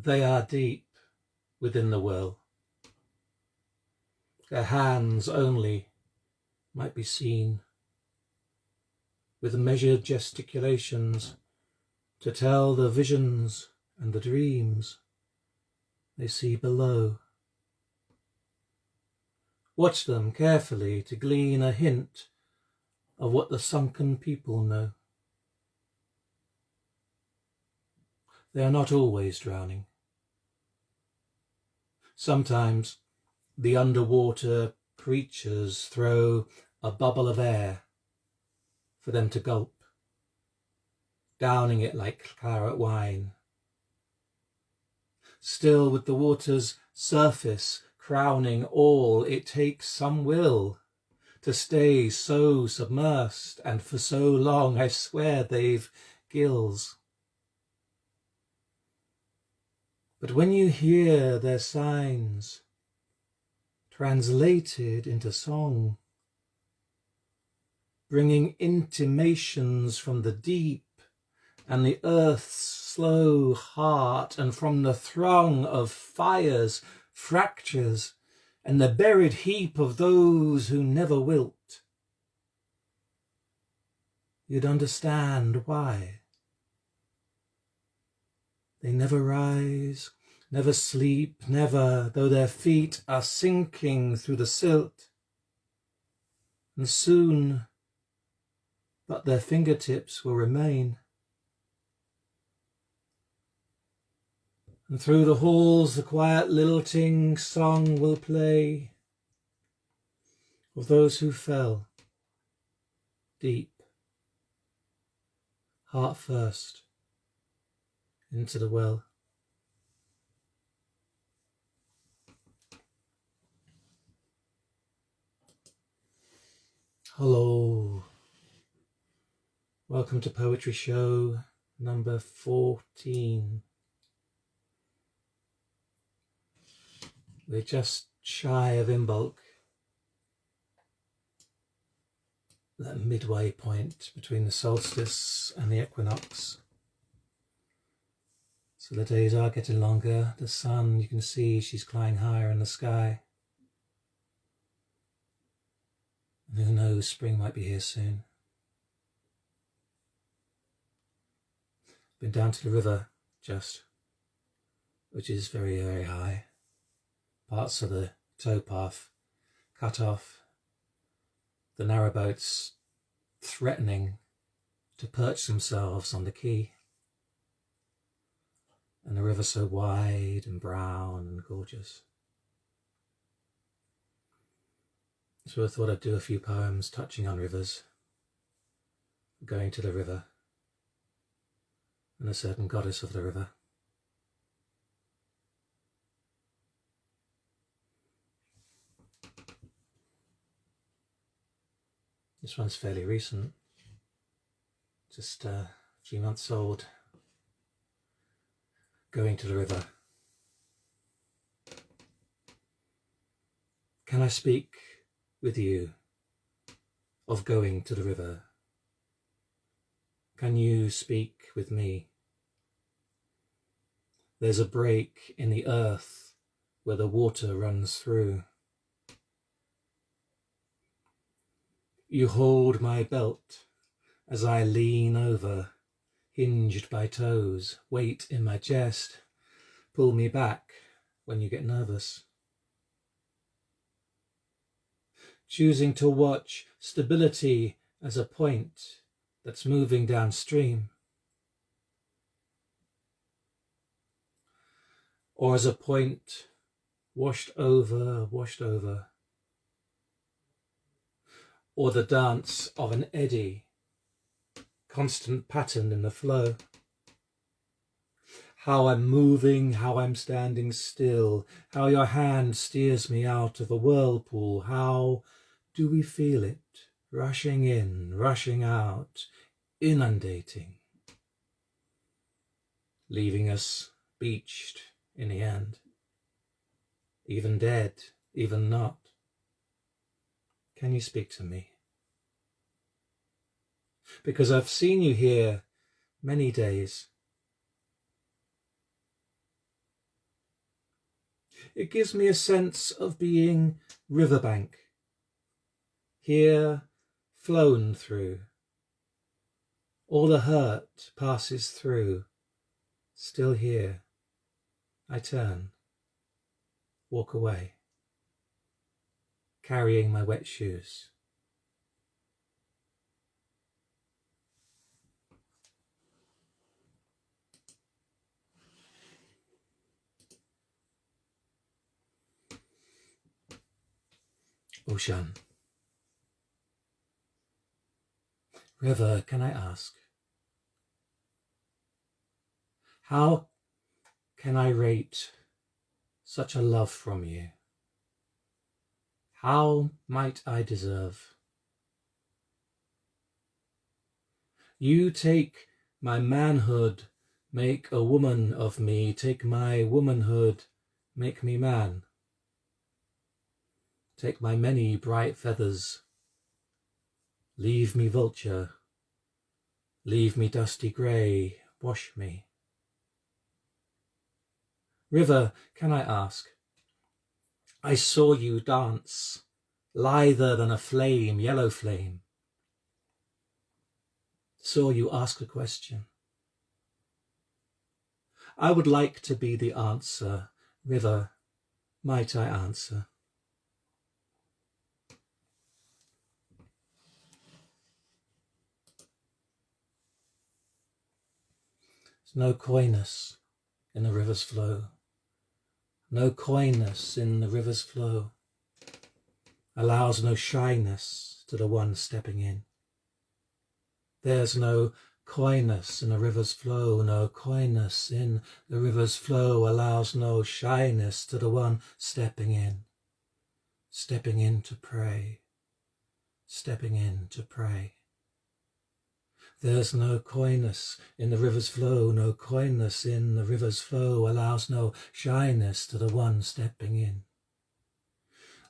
They are deep within the well. Their hands only might be seen, with measured gesticulations to tell the visions and the dreams they see below. Watch them carefully to glean a hint of what the sunken people know. They are not always drowning. Sometimes the underwater creatures throw a bubble of air for them to gulp, downing it like claret wine. Still, with the water's surface crowning all, it takes some will to stay so submersed, and for so long I swear they've gills. But when you hear their signs translated into song, bringing intimations from the deep and the earth's slow heart, and from the throng of fires, fractures, and the buried heap of those who never wilt, you'd understand why. They never rise, never sleep, never, though their feet are sinking through the silt. And soon, but their fingertips will remain. And through the halls the quiet lilting song will play of those who fell deep, heart first, into the well. Hello, welcome to Poetry Show number 14. We're just shy of Imbolc, that midway point between the solstice and the equinox. So the days are getting longer. The sun, you can see she's climbing higher in the sky. And who knows, spring might be here soon. Been down to the river just, which is very, very high. Parts of the towpath cut off, the narrowboats threatening to perch themselves on the quay, and the river so wide and brown and gorgeous. So I thought I'd do a few poems touching on rivers, going to the river, and a certain goddess of the river. This one's fairly recent, just a few months old. Going to the river. Can I speak with you of going to the river? Can you speak with me? There's a break in the earth where the water runs through. You hold my belt as I lean over, hinged by toes, weight in my chest. Pull me back when you get nervous. Choosing to watch stability as a point that's moving downstream, or as a point washed over, or the dance of an eddy, constant pattern in the flow. How I'm moving, how I'm standing still, how your hand steers me out of a whirlpool. How do we feel it? Rushing in, rushing out, inundating, leaving us beached in the end, even dead, even not. Can you speak to me? Because I've seen you here many days. It gives me a sense of being riverbank, here flown through. All the hurt passes through, still here. I turn, walk away, carrying my wet shoes. Oshun. River, can I ask, how can I rate such a love from you? How might I deserve? You take my manhood, make a woman of me, take my womanhood, make me man. Take my many bright feathers, leave me vulture, leave me dusty grey, wash me. River, can I ask, I saw you dance, lither than a flame, yellow flame. Saw you ask a question. I would like to be the answer. River, might I answer? There's no coyness in the river's flow. No coyness in the river's flow. Allows no shyness to the one stepping in. There's no coyness in the river's flow. No coyness in the river's flow. Allows no shyness to the one stepping in. Stepping in to pray. Stepping in to pray. There's no coyness in the river's flow, no coyness in the river's flow, allows no shyness to the one stepping in.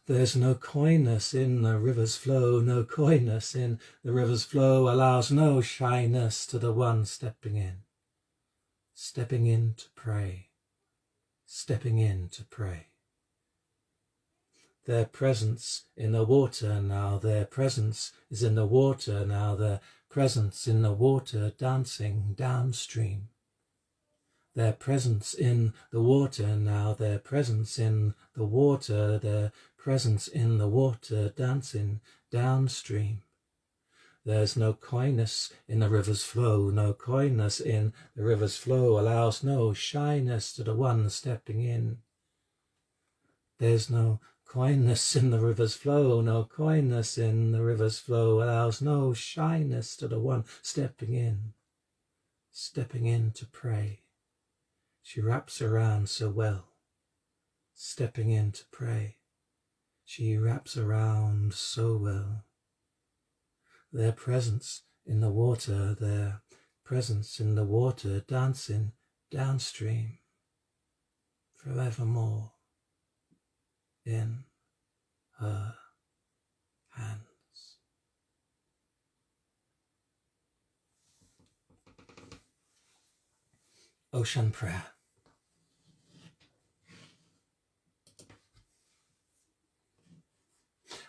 There's no coyness in the river's flow, no coyness in the river's flow, allows no shyness to the one stepping in. Stepping in to pray, stepping in to pray. Their presence in the water now, their presence is in the water now, their presence in the water dancing downstream. Their presence in the water now, their presence in the water, their presence in the water dancing downstream. There's no coyness in the river's flow, no coyness in the river's flow, allows no shyness to the one stepping in. There's no coyness in the river's flow, no coyness in the river's flow, allows no shyness to the one stepping in to pray. She wraps around so well, stepping in to pray. She wraps around so well. Their presence in the water, their presence in the water, dancing downstream, forevermore. In her hands. Oshun Prayer.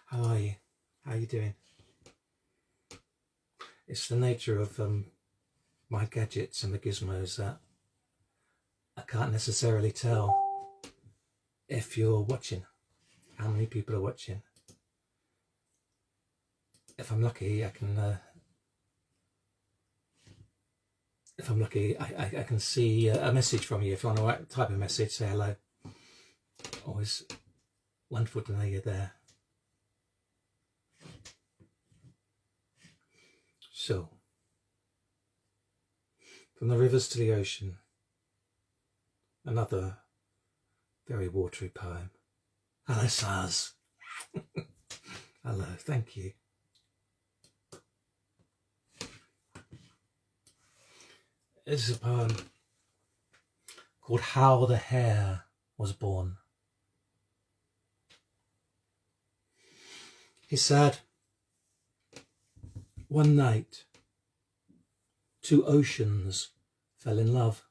How are you? How are you doing? It's the nature of my gadgets and the gizmos that I can't necessarily tell if you're watching. How many people are watching? If I'm lucky, I can. If I'm lucky, I can see a message from you. If you want to type a message, say hello. Always wonderful to know you're there. So, from the rivers to the ocean, another very watery poem. Hello, Saz. Hello, thank you. This is a poem called How the Hare Was Born. He said, one night, two oceans fell in love,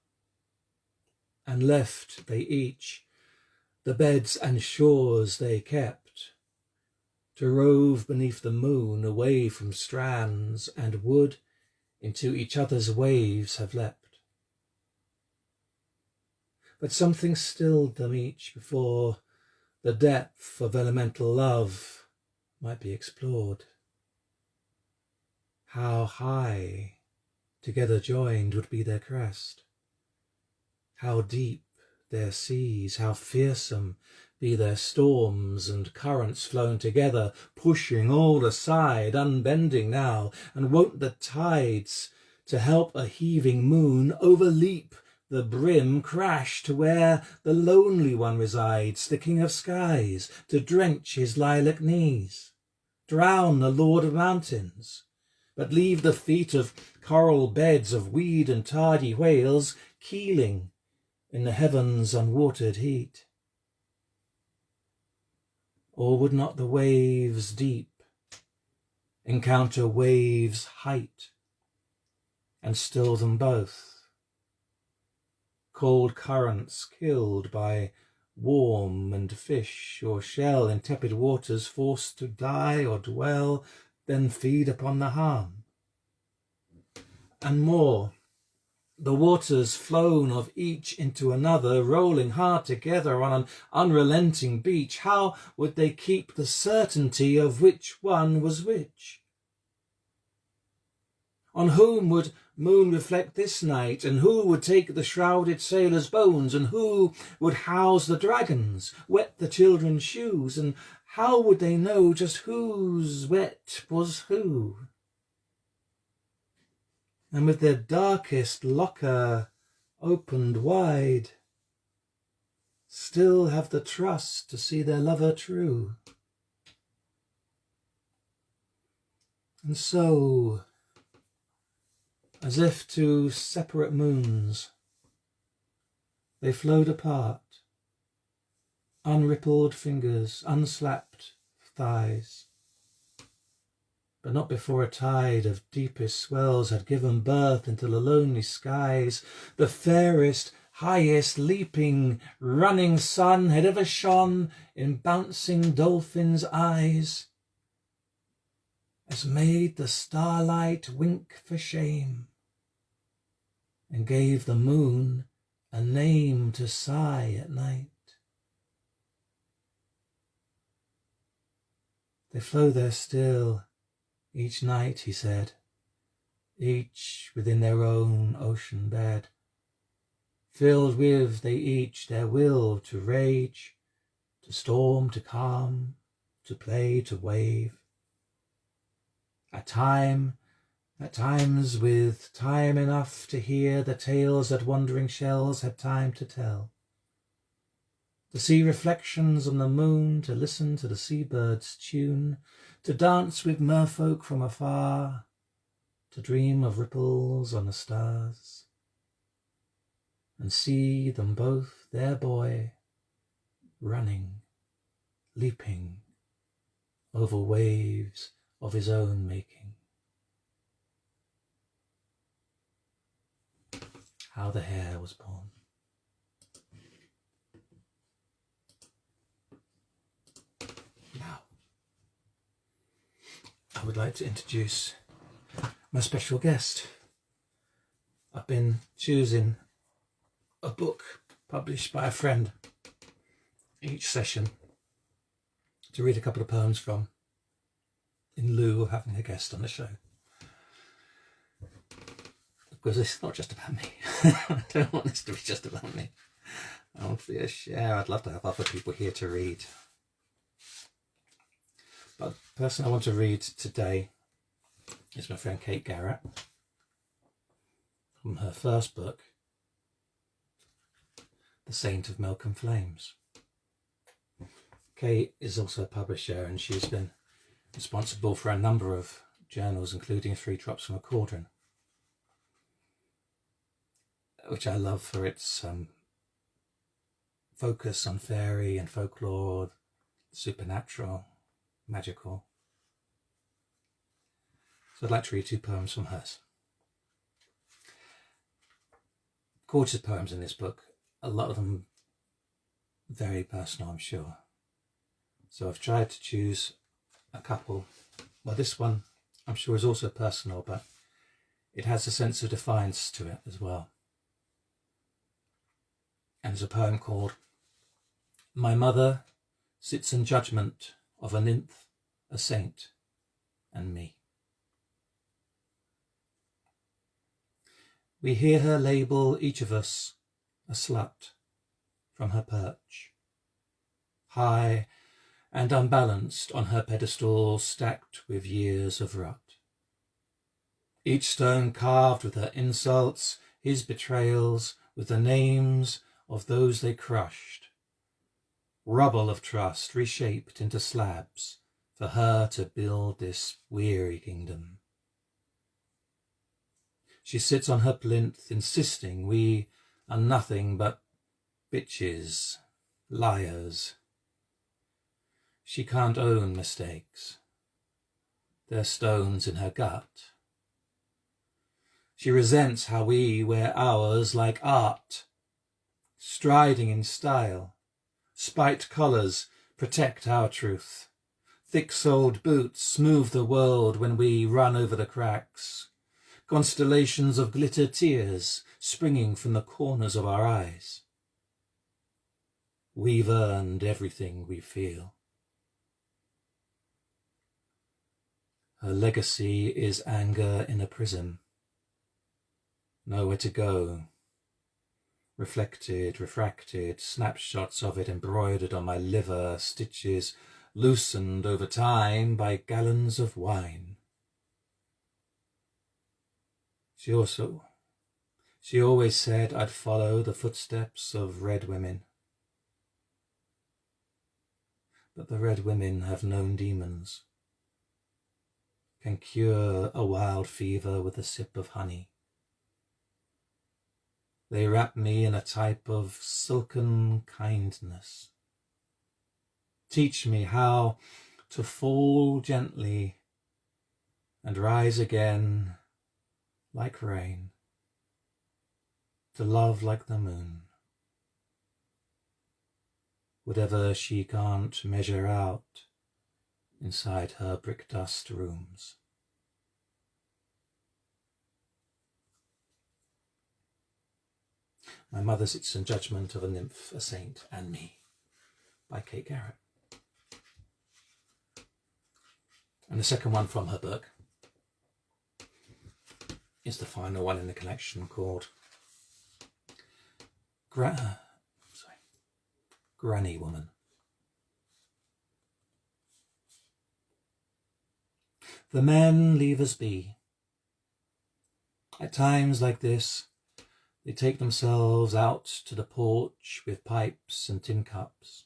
and left they each the beds and shores they kept, to rove beneath the moon away from strands, and would into each other's waves have leapt. But something stilled them each before the depth of elemental love might be explored. How high, together joined, would be their crest, how deep their seas, how fearsome be their storms and currents flown together, pushing all aside, unbending now, and won't the tides, to help a heaving moon, overleap the brim, crash to where the lonely one resides, the king of skies, to drench his lilac knees, drown the lord of mountains, but leave the feet of coral beds of weed and tardy whales keeling in the heavens' unwatered heat? Or would not the waves deep encounter waves' height and still them both? Cold currents killed by worm and fish or shell, in tepid waters forced to die or dwell, then feed upon the harm. And more, the waters flown of each into another, rolling hard together on an unrelenting beach, how would they keep the certainty of which one was which? On whom would moon reflect this night, and who would take the shrouded sailors' bones, and who would house the dragons, wet the children's shoes, and how would they know just whose wet was who? And with their darkest locker opened wide, still have the trust to see their lover true. And so, as if to separate moons, they flowed apart, unrippled fingers, unslapped thighs, but not before a tide of deepest swells had given birth into the lonely skies. The fairest, highest, leaping, running sun had ever shone in bouncing dolphins' eyes, as made the starlight wink for shame, and gave the moon a name to sigh at night. They flow there still, each night, he said, each within their own ocean bed, filled with they each their will to rage, to storm, to calm, to play, to wave. At times with time enough to hear the tales that wandering shells had time to tell, to see reflections on the moon, to listen to the seabirds' tune, to dance with merfolk from afar, to dream of ripples on the stars, and see them both, their boy, running, leaping over waves of his own making. How the Hare was born. Now, I would like to introduce my special guest. I've been choosing a book published by a friend each session to read a couple of poems from, in lieu of having a guest on the show. Because it's not just about me. I don't want this to be just about me. I want to be a share. I'd love to have other people here to read. But the person I want to read today is my friend Kate Garrett, from her first book, The Saint of Milk and Flames. Kate is also a publisher, and she's been responsible for a number of journals, including 3 Drops from a Cauldron, which I love for its focus on fairy and folklore, supernatural, magical. So I'd like to read 2 poems from hers. Gorgeous poems in this book, a lot of them very personal, I'm sure. So I've tried to choose a couple. Well, this one I'm sure is also personal, but it has a sense of defiance to it as well. And it's a poem called My Mother Sits in Judgment of a Nymph, a Saint, and Me. We hear her label each of us a slut from her perch, high and unbalanced on her pedestal, stacked with years of rut. Each stone carved with her insults, his betrayals, with the names of those they crushed. Rubble of trust reshaped into slabs for her to build this weary kingdom. She sits on her plinth, insisting we are nothing but bitches, liars. She can't own mistakes. They're stones in her gut. She resents how we wear ours like art, striding in style. Spiked collars protect our truth. Thick-soled boots smooth the world when we run over the cracks. Constellations of glitter tears springing from the corners of our eyes. We've earned everything we feel. Her legacy is anger in a prism. Nowhere to go. Reflected, refracted, snapshots of it embroidered on my liver, stitches loosened over time by gallons of wine. She always said I'd follow the footsteps of red women. But the red women have known demons, can cure a wild fever with a sip of honey. They wrap me in a type of silken kindness. Teach me how to fall gently and rise again like rain, to love like the moon. Whatever she can't measure out inside her brick dust rooms. My Mother Sits in Judgment of a Nymph, a Saint, and Me, by Kate Garrett. And the second one from her book is the final one in the collection, called Granny Woman. The men leave us be. At times like this, they take themselves out to the porch with pipes and tin cups.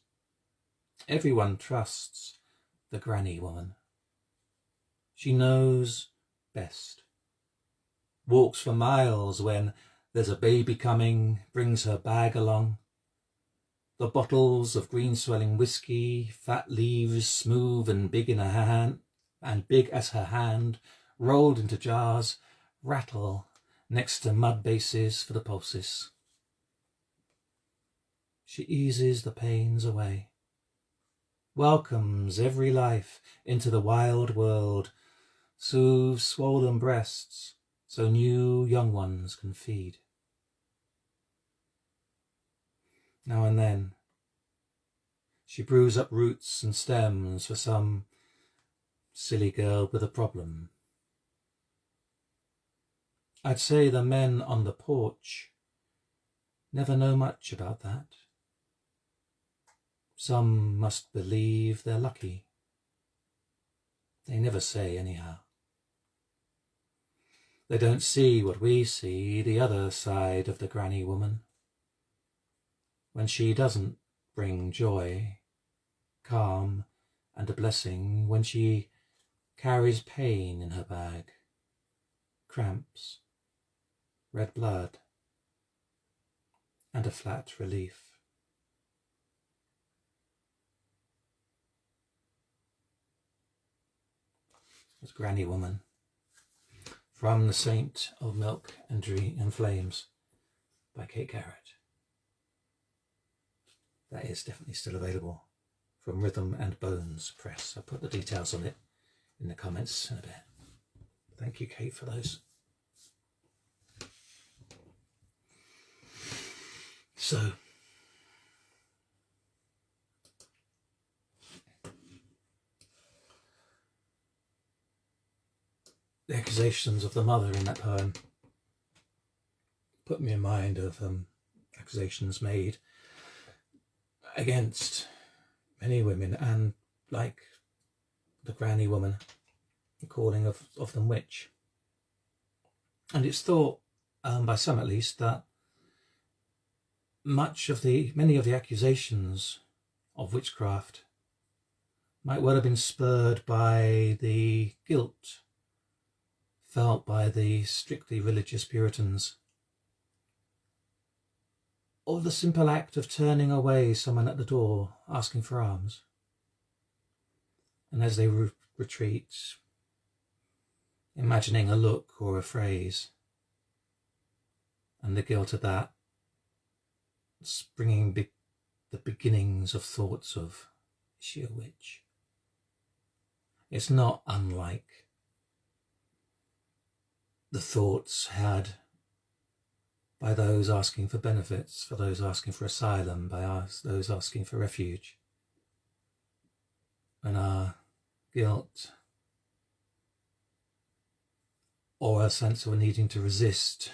Everyone trusts the Granny Woman. She knows best. Walks for miles when there's a baby coming, brings her bag along. The bottles of green-swelling whiskey, fat leaves smooth and big in her hand, and big as her hand, rolled into jars, rattle next to mud bases for the pulses. She eases the pains away, welcomes every life into the wild world, soothes swollen breasts so new young ones can feed. Now and then, she brews up roots and stems for some silly girl with a problem. I'd say the men on the porch never know much about that. Some must believe they're lucky. They never say anyhow. They don't see what we see, the other side of the Granny Woman. When she doesn't bring joy, calm, and a blessing, when she carries pain in her bag, cramps, red blood, and a flat relief. It's Granny Woman, from The Saint of Milk and Flames, by Kate Garrett. that is definitely still available from Rhythm and Bones Press. I'll put the details on it in the comments in a bit. Thank you, Kate, for those. So, the accusations of the mother in that poem put me in mind of accusations made against many women, and like the granny woman, the calling of them witch. And it's thought, by some at least, that many of the accusations of witchcraft might well have been spurred by the guilt felt by the strictly religious Puritans, or the simple act of turning away someone at the door asking for alms. And as they retreat, imagining a look or a phrase, and the guilt of that bringing the beginnings of thoughts of, is she a witch? It's not unlike the thoughts had by those asking for benefits, for those asking for asylum, by those asking for refuge. When our guilt or a sense of needing to resist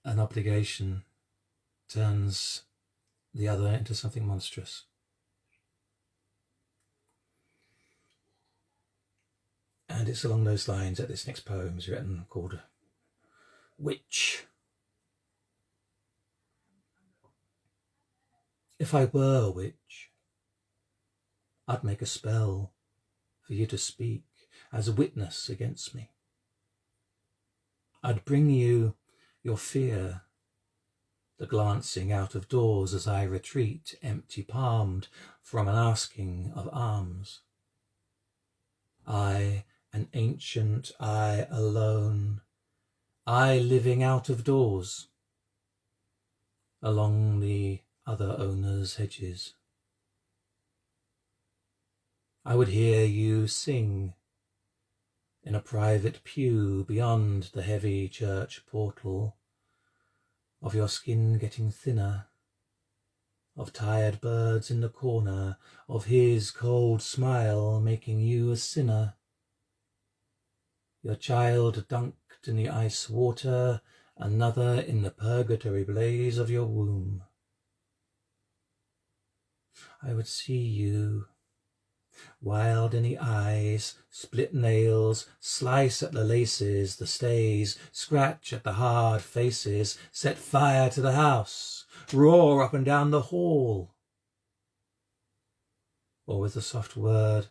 an obligation turns the other into something monstrous. And it's along those lines that this next poem is written, called Witch. If I were a witch, I'd make a spell for you to speak as a witness against me. I'd bring you your fear, the glancing out of doors as I retreat, empty-palmed, from an asking of alms. I, an ancient, I alone, I living out of doors, along the other owners' hedges. I would hear you sing in a private pew beyond the heavy church portal, of your skin getting thinner, of tired birds in the corner, of his cold smile making you a sinner, your child dunked in the ice water, another in the purgatory blaze of your womb. I would see you, wild in the eyes, split nails, slice at the laces, the stays, scratch at the hard faces, set fire to the house, roar up and down the hall. Or with a soft word,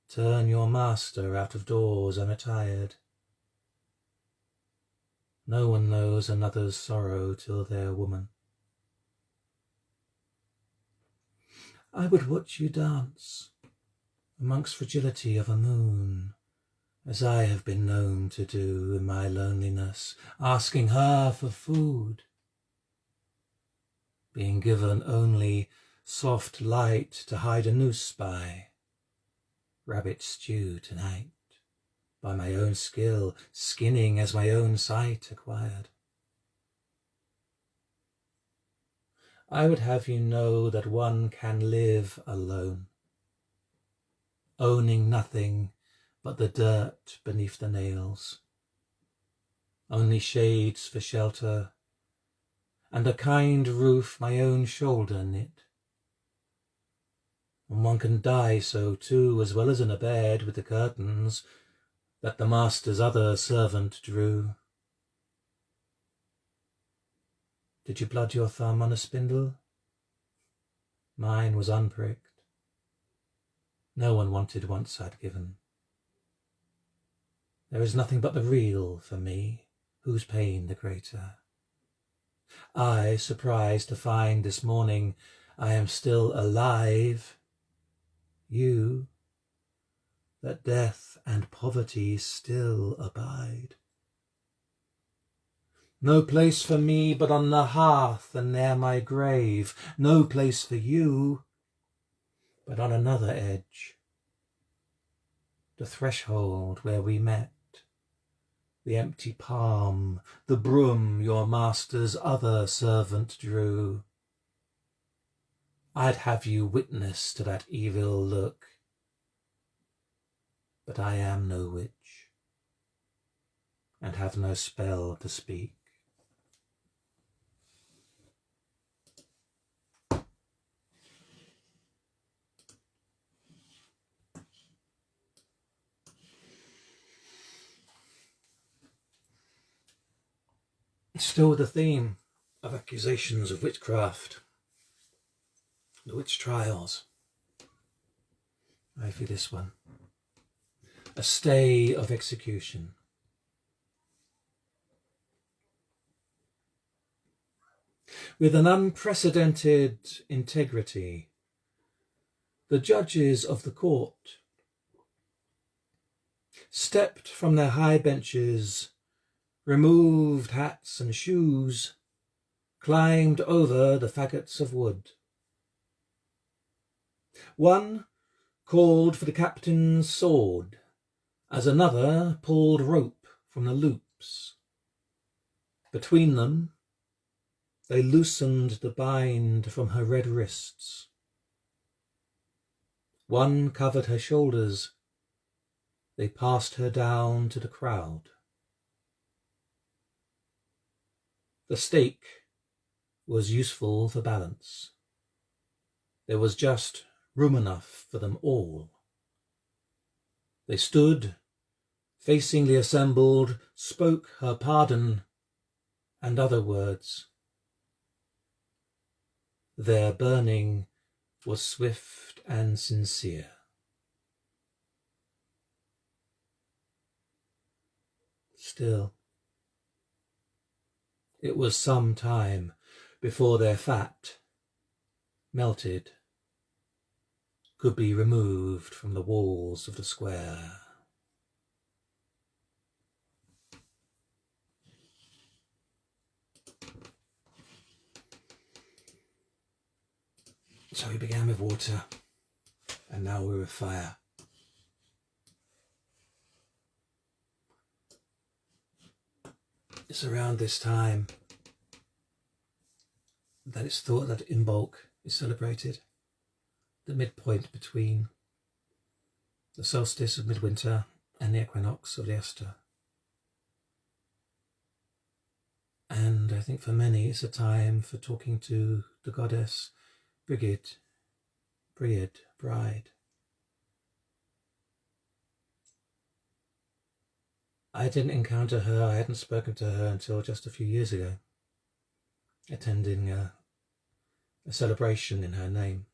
turn your master out of doors unattired. No one knows another's sorrow till they're woman. I would watch you dance amongst fragility of a moon, as I have been known to do in my loneliness, asking her for food, being given only soft light to hide a noose by, rabbit stew tonight, by my own skill, skinning as my own sight acquired. I would have you know that one can live alone, owning nothing but the dirt beneath the nails, only shades for shelter, and a kind roof my own shoulder knit. And one can die so too, as well as in a bed with the curtains that the master's other servant drew. Did you blood your thumb on a spindle? Mine was unpricked. No one wanted once I'd given. There is nothing but the real for me, whose pain the greater. I, surprised to find this morning I am still alive. You, that death and poverty still abide. No place for me but on the hearth and near my grave. No place for you but on another edge. The threshold where we met. The empty palm, the broom your master's other servant drew. I'd have you witness to that evil look, but I am no witch, and have no spell to speak. Still with the theme of accusations of witchcraft, the witch trials. I feel this one. A stay of execution. With an unprecedented integrity, the judges of the court stepped from their high benches, removed hats and shoes, climbed over the faggots of wood. One called for the captain's sword, as another pulled rope from the loops. Between them, they loosened the bind from her red wrists. One covered her shoulders. They passed her down to the crowd. The stake was useful for balance. There was just room enough for them all. They stood, facing the assembled, spoke her pardon and other words. Their burning was swift and sincere. Still, it was some time before their fat, melted, could be removed from the walls of the square. So we began with water, and now we're with fire. It's around this time that it's thought that Imbolc is celebrated, the midpoint between the solstice of midwinter and the equinox of the Esther. And I think for many it's a time for talking to the goddess bride. I didn't encounter her, I hadn't spoken to her until just a few years ago, attending a celebration in her name.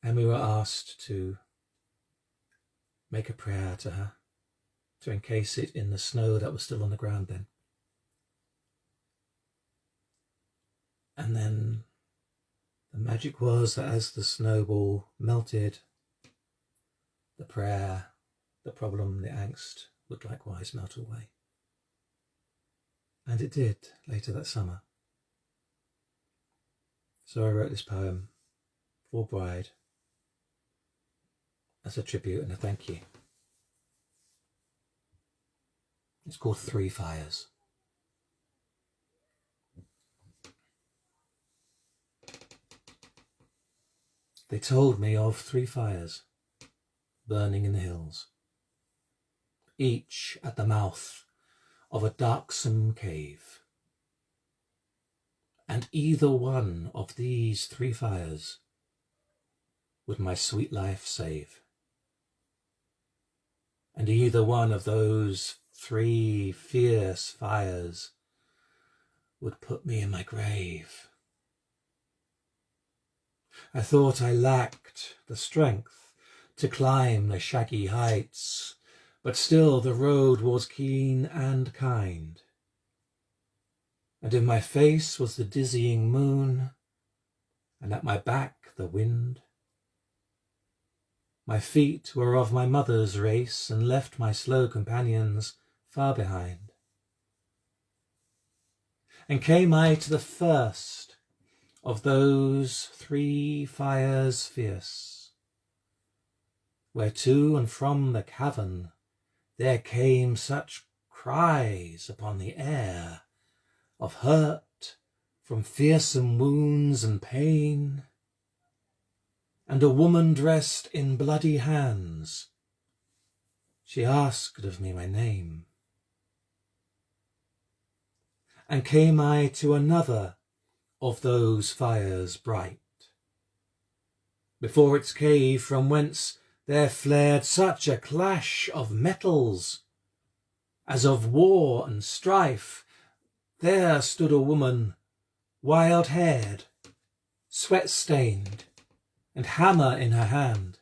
And we were asked to make a prayer to her, to encase it in the snow that was still on the ground then. And then the magic was that as the snowball melted, the prayer, the problem, the angst would likewise melt away. And it did later that summer. So I wrote this poem for Bride as a tribute and a thank you. It's called 3 Fires. They told me of 3 fires burning in the hills, each at the mouth of a darksome cave. And either one of these 3 fires would my sweet life save. And either one of those 3 fierce fires would put me in my grave. I thought I lacked the strength to climb the shaggy heights, but still the road was keen and kind. And in my face was the dizzying moon, and at my back the wind. My feet were of my mother's race, and left my slow companions far behind. And came I to the first of those 3 fires fierce, where to and from the cavern there came such cries upon the air of hurt from fearsome wounds and pain, and a woman dressed in bloody hands, she asked of me my name. And came I to another of those fires bright, before its cave from whence there flared such a clash of metals as of war and strife. There stood a woman, wild-haired, sweat-stained, and hammer in her hand,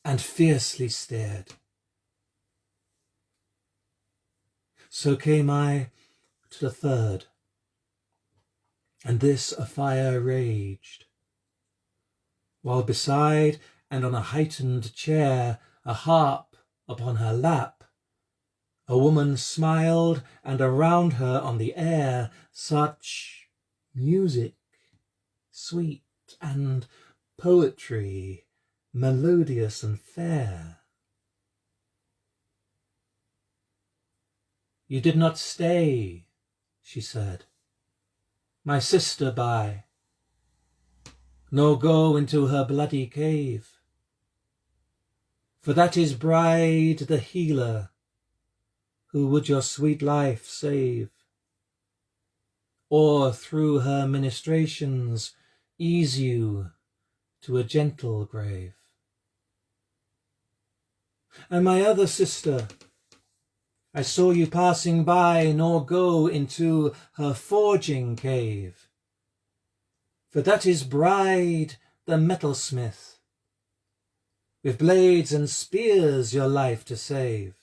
and fiercely stared. So came I to the third, and this a fire raged, while beside and on a heightened chair, a harp upon her lap, a woman smiled, and around her on the air such music, sweet and poetry, melodious and fair. You did not stay, she said, my sister by, nor go into her bloody cave, for that is Bride the healer, who would your sweet life save, or through her ministrations ease you to a gentle grave. And my other sister, I saw you passing by, nor go into her forging cave, for that is Bride the metalsmith, with blades and spears your life to save,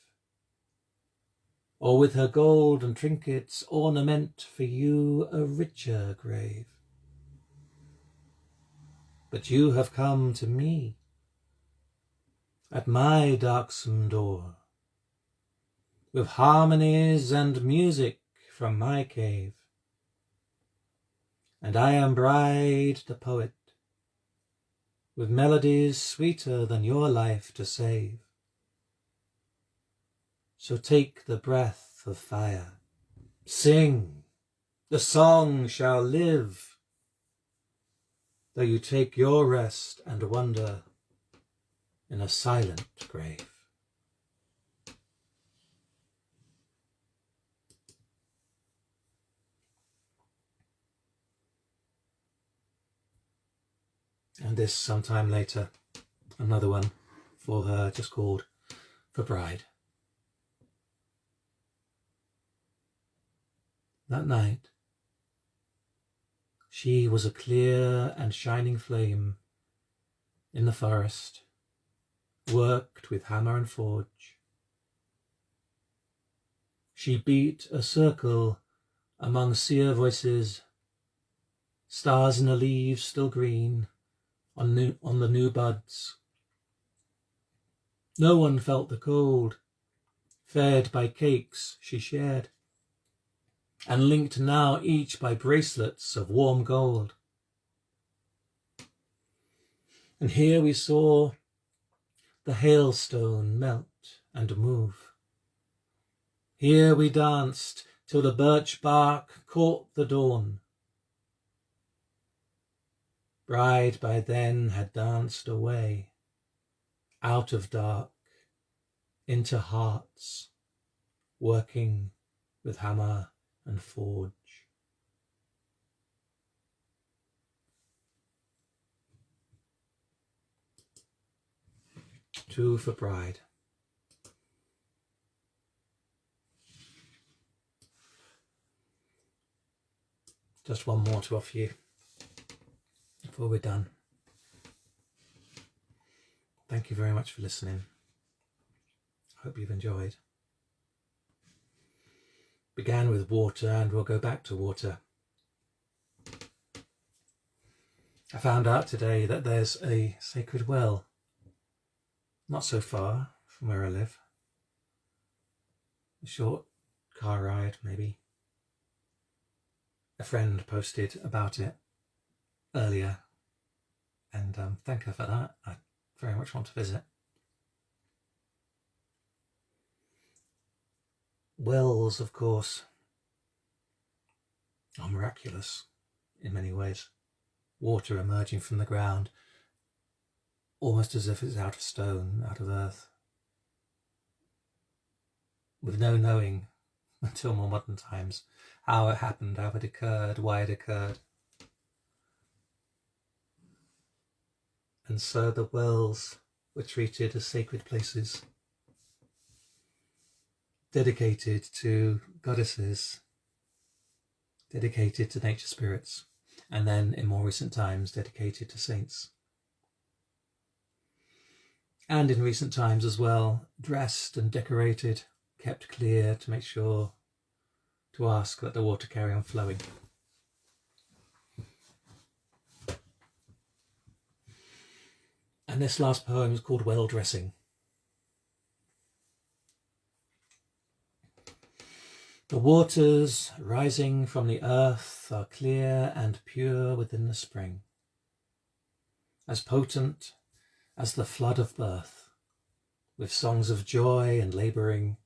or with her gold and trinkets ornament for you a richer grave. But you have come to me, at my darksome door, with harmonies and music from my cave, and I am Bride the poet, with melodies sweeter than your life to save. So take the breath of fire, sing, the song shall live, though you take your rest and wonder in a silent grave. And this sometime later, another one for her, just called For Bride. That night, she was a clear and shining flame in the forest, worked with hammer and forge. She beat a circle among seer voices, stars in the leaves still green on the new buds. No one felt the cold, fed by cakes she shared, and linked now each by bracelets of warm gold. And here we saw the hailstone melt and move. Here we danced till the birch bark caught the dawn. Bride by then had danced away, out of dark, into hearts, working with hammer and forge. Two for Bride. Just one more to offer you before we're done. Thank you very much for listening. I hope you've enjoyed. Began with water and we'll go back to water. I found out today that there's a sacred well not so far from where I live. A short car ride maybe. a friend posted about it earlier, and thank her for that. I very much want to visit. Wells, of course, are miraculous in many ways. Water emerging from the ground, almost as if it's out of stone, out of earth, with no knowing until more modern times how it happened, how it occurred, why it occurred. And so the wells were treated as sacred places, dedicated to goddesses, dedicated to nature spirits, and then in more recent times dedicated to saints. And in recent times as well, dressed and decorated, kept clear to make sure to ask that the water carry on flowing. And this last poem is called Well Dressing. The waters rising from the earth are clear and pure within the spring, as potent as the flood of birth, with songs of joy and labouring,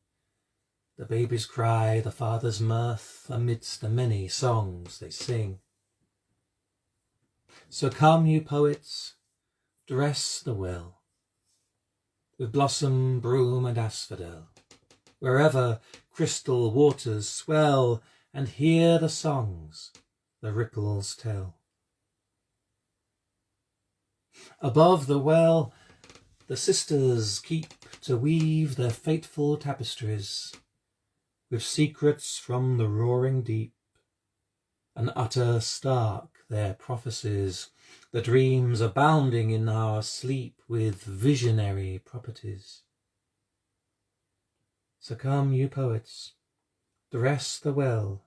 the baby's cry, the father's mirth, amidst the many songs they sing. So come, you poets, dress the well, with blossom, broom and asphodel, wherever crystal waters swell, and hear the songs the ripples tell. Above the well the sisters keep to weave their fateful tapestries, with secrets from the roaring deep, and utter stark their prophecies, the dreams abounding in our sleep with visionary properties. So come, you poets, dress the well,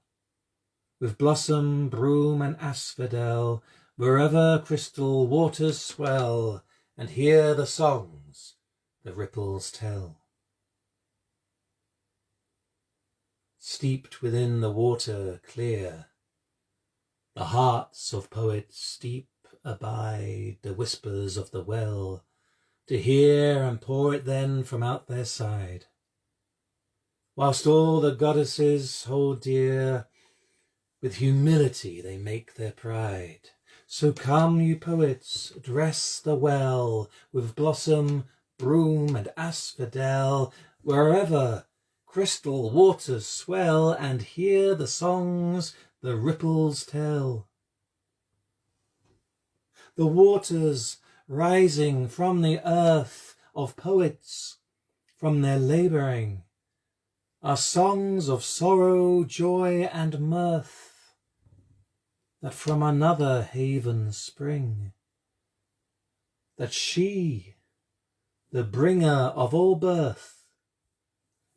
with blossom, broom and asphodel, wherever crystal waters swell, and hear the songs the ripples tell. Steeped within the water clear, the hearts of poets deep abide the whispers of the well, to hear and pour it then from out their side, whilst all the goddesses hold dear, with humility they make their pride. So come, you poets, dress the well, with blossom, broom and asphodel, wherever crystal waters swell, and hear the songs the ripples tell. The waters rising from the earth of poets, from their labouring, are songs of sorrow, joy and mirth, that from another haven spring, that she, the bringer of all birth,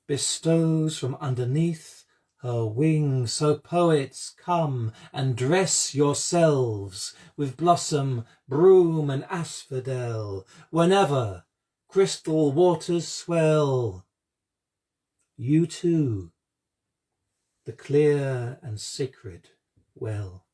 bestows from underneath her wing. So poets, come and dress yourselves with blossom, broom and asphodel, whenever crystal waters swell. You too, the clear and sacred well.